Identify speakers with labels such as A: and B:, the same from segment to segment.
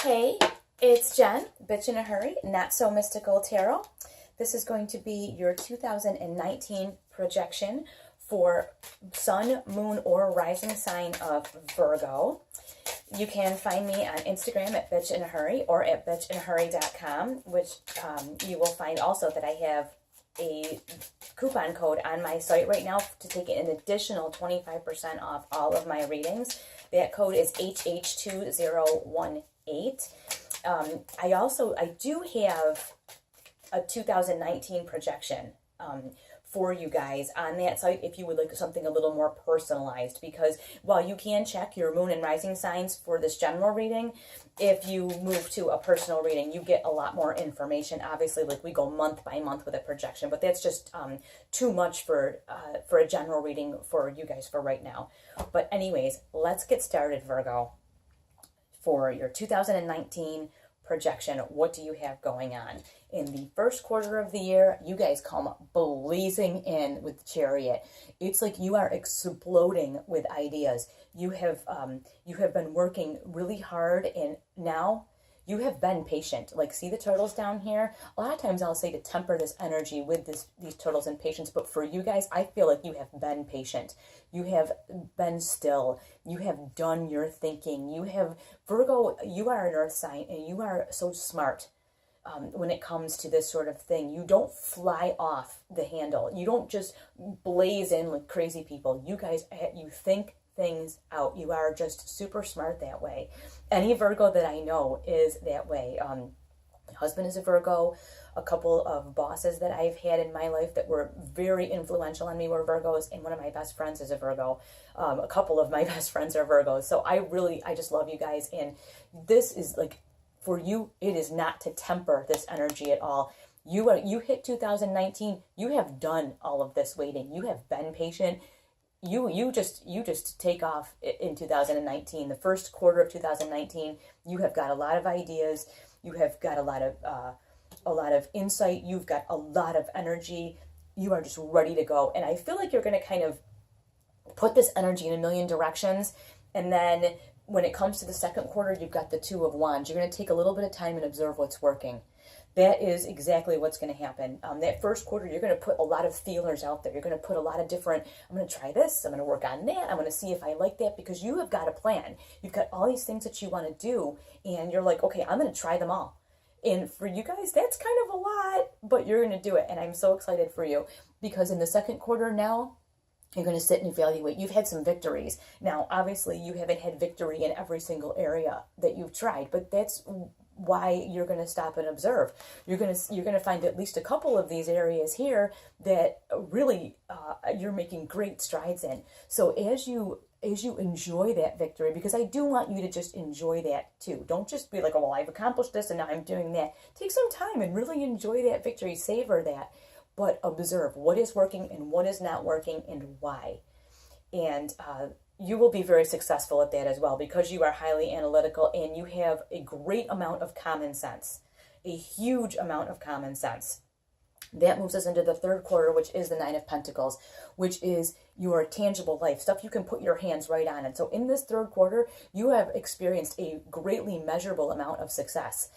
A: Hey, it's Jen, Bitch in a Hurry, Not So Mystical Tarot. This is going to be your 2019 projection for Sun, Moon, or Rising sign of Virgo. You can find me on Instagram at Bitch in a Hurry or at bitchinahurry.com, which you will find also that I have a coupon code on my site right now to take an additional 25% off all of my readings. That code is HH2018. I do have a 2019 projection for you guys on that site if you would like something a little more personalized, because while you can check your moon and rising signs for this general reading, if you move to a personal reading, you get a lot more information. Obviously, like we go month by month with a projection, but that's just too much for a general reading for you guys for right now. But anyways, let's get started, Virgo. For your 2019 projection, what do you have going on? In the first quarter of the year, you guys come blazing in with the Chariot. It's like you are exploding with ideas. You have been working really hard, and now you have been patient. Like, see the turtles down here? A lot of times I'll say to temper this energy with these turtles and patience, but for you guys, I feel like you have been patient. You have been still. You have done your thinking. Virgo, you are an earth sign, and you are so smart when it comes to this sort of thing. You don't fly off the handle. You don't just blaze in like crazy people. You guys, you think things out. You are just super smart that way. Any Virgo that I know is that way. My husband is a Virgo. A couple of bosses that I've had in my life that were very influential on me were Virgos, and one of my best friends is a Virgo. A couple of my best friends are Virgos. So I just love you guys, and this is like, for you, it is not to temper this energy at all. You hit 2019, you have done all of this waiting. You have been patient. You just take off in 2019. The first quarter of 2019, you have got a lot of ideas. You have got a lot of insight. You've got a lot of energy. You are just ready to go. And I feel like you're going to kind of put this energy in a million directions. And then when it comes to the second quarter, you've got the Two of Wands. You're going to take a little bit of time and observe what's working. That is exactly what's going to happen. That first quarter, you're going to put a lot of feelers out there. You're going to put a lot of different, I'm going to try this, I'm going to work on that, I'm going to see if I like that, because you have got a plan. You've got all these things that you want to do, and you're like, okay, I'm going to try them all. And for you guys, that's kind of a lot, but you're going to do it, and I'm so excited for you, because in the second quarter now, you're going to sit and evaluate. You've had some victories. Now, obviously, you haven't had victory in every single area that you've tried, but that's why you're going to stop and observe. You're going to find at least a couple of these areas here that really you're making great strides in. So as you enjoy that victory, because I do want you to just enjoy that too. Don't just be like, oh, well, I've accomplished this and now I'm doing that. Take some time and really enjoy that victory. Savor that. But observe what is working and what is not working and why. And you will be very successful at that as well, because you are highly analytical and you have a great amount of common sense, a huge amount of common sense. That moves us into the third quarter, which is the Nine of Pentacles, which is your tangible life, stuff you can put your hands right on. And so in this third quarter, you have experienced a greatly measurable amount of success.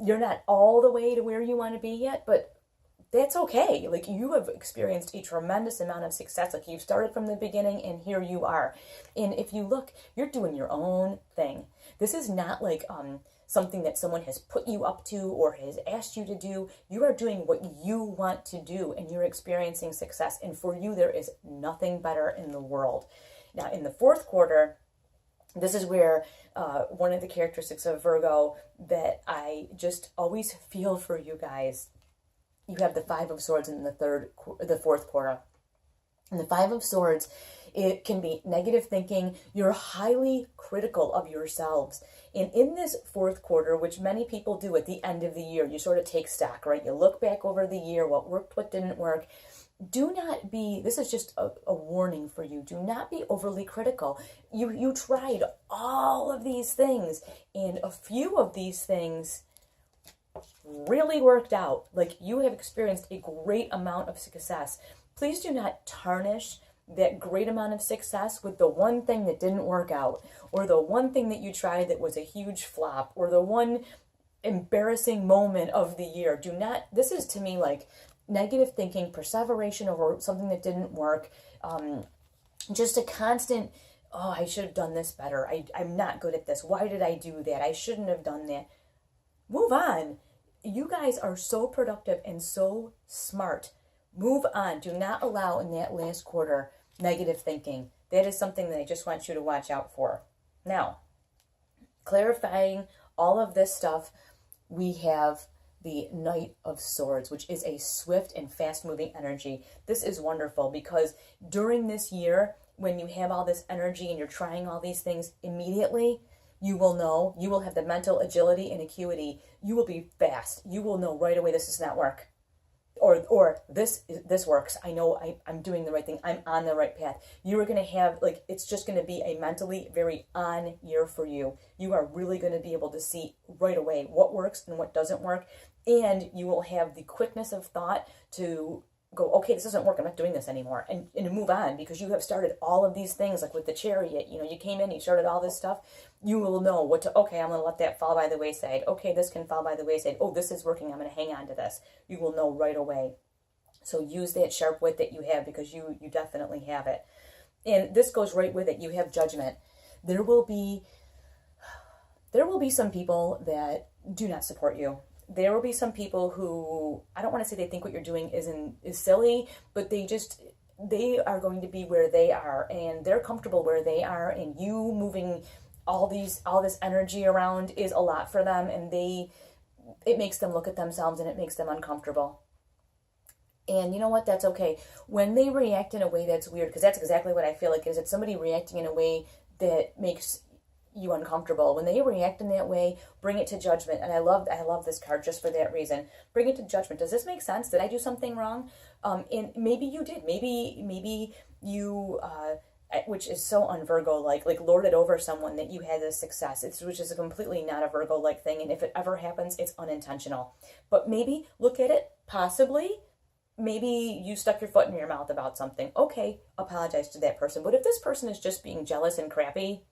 A: You're not all the way to where you want to be yet, but that's okay. Like, you have experienced a tremendous amount of success. Like, you've started from the beginning and here you are. And if you look, you're doing your own thing. This is not like something that someone has put you up to or has asked you to do. You are doing what you want to do, and you're experiencing success. And for you, there is nothing better in the world. Now, in the fourth quarter, this is where one of the characteristics of Virgo that I just always feel for you guys. You have the Five of Swords in the fourth quarter. And the Five of Swords, it can be negative thinking. You're highly critical of yourselves. And in this fourth quarter, which many people do at the end of the year, you sort of take stock, right? You look back over the year, what worked, what didn't work. Do not be, this is just a warning for you, do not be overly critical. You tried all of these things, and a few of these things really worked out. Like, you have experienced a great amount of success. Please do not tarnish that great amount of success with the one thing that didn't work out, or the one thing that you tried that was a huge flop, or the one embarrassing moment of the year. Do not, this is to me like negative thinking, perseveration over something that didn't work, just a constant, oh, I should have done this better. I'm not good at this. Why did I do that? I shouldn't have done that. Move on. You guys are so productive and so smart. Move on. Do not allow in that last quarter negative thinking. That is something that I just want you to watch out for. Now, clarifying all of this stuff, we have the Knight of Swords, which is a swift and fast-moving energy. This is wonderful because during this year, when you have all this energy and you're trying all these things immediately, you will know, you will have the mental agility and acuity. You will be fast. You will know right away this does not work. Or this works. I know I'm doing the right thing. I'm on the right path. You are going to have, like, it's just going to be a mentally very on year for you. You are really going to be able to see right away what works and what doesn't work. And you will have the quickness of thought to go, okay, this doesn't work. I'm not doing this anymore. And move on, because you have started all of these things, like with the Chariot, you came in, you started all this stuff. You will know what to, okay, I'm going to let that fall by the wayside. Okay, this can fall by the wayside. Oh, this is working. I'm going to hang on to this. You will know right away. So use that sharp wit that you have, because you definitely have it. And this goes right with it. You have judgment. There will be some people that do not support you. There will be some people who, I don't want to say they think what you're doing is silly, but they are going to be where they are, and they're comfortable where they are, and you moving all this energy around is a lot for them, and it makes them look at themselves, and it makes them uncomfortable. And you know what? That's okay. When they react in a way that's weird, because that's exactly what I feel like, is it's somebody reacting in a way that makes you uncomfortable. When they react in that way, bring it to judgment. And I love this card just for that reason. Bring it to judgment. Does this make sense? Did I do something wrong? And maybe you did. Maybe you, which is so un-Virgo like lord it over someone that you had this success. Which is a completely not a Virgo like thing. And if it ever happens, it's unintentional. But maybe look at it possibly. Maybe you stuck your foot in your mouth about something. Okay, apologize to that person. But if this person is just being jealous and crappy,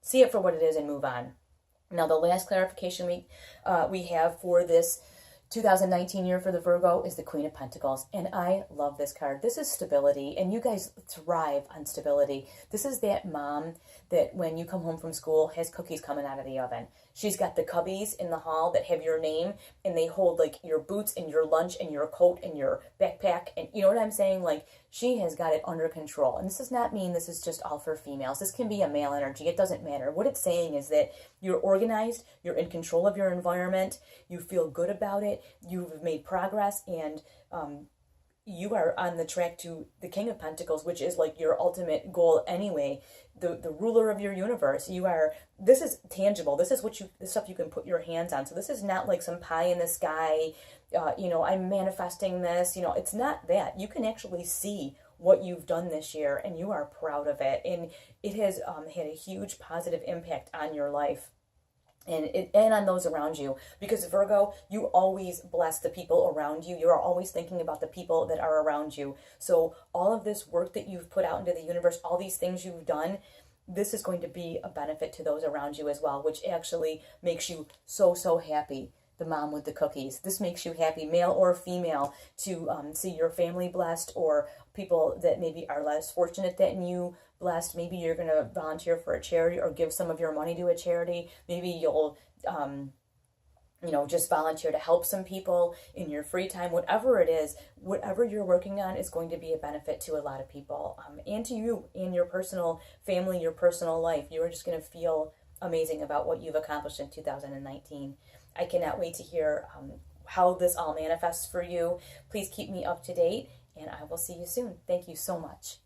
A: see it for what it is and move on. Now, the last clarification we have for this 2019 year for the Virgo is the Queen of Pentacles. And I love this card. This is stability, and you guys thrive on stability. This is that mom that when you come home from school has cookies coming out of the oven. She's got the cubbies in the hall that have your name, and they hold like your boots and your lunch and your coat and your backpack. And you know what I'm saying? Like, she has got it under control. And this does not mean this is just all for females. This can be a male energy. It doesn't matter. What it's saying is that you're organized, you're in control of your environment, you feel good about it, you've made progress, and you are on the track to the King of Pentacles, which is like your ultimate goal anyway, the ruler of your universe. This is tangible. This is the stuff you can put your hands on. So this is not like some pie in the sky, I'm manifesting this, it's not that. You can actually see what you've done this year, and you are proud of it. And it has had a huge positive impact on your life. And on those around you, because Virgo, you always bless the people around you. You are always thinking about the people that are around you. So all of this work that you've put out into the universe, all these things you've done, this is going to be a benefit to those around you as well, which actually makes you so, so happy. The mom with the cookies. This makes you happy, male or female, to see your family blessed, or people that maybe are less fortunate than you blessed. Maybe you're going to volunteer for a charity or give some of your money to a charity. Maybe you'll, just volunteer to help some people in your free time. Whatever it is, whatever you're working on is going to be a benefit to a lot of people, and to you in your personal family, your personal life. You're just going to feel amazing about what you've accomplished in 2019. I cannot wait to hear how this all manifests for you. Please keep me up to date, and I will see you soon. Thank you so much.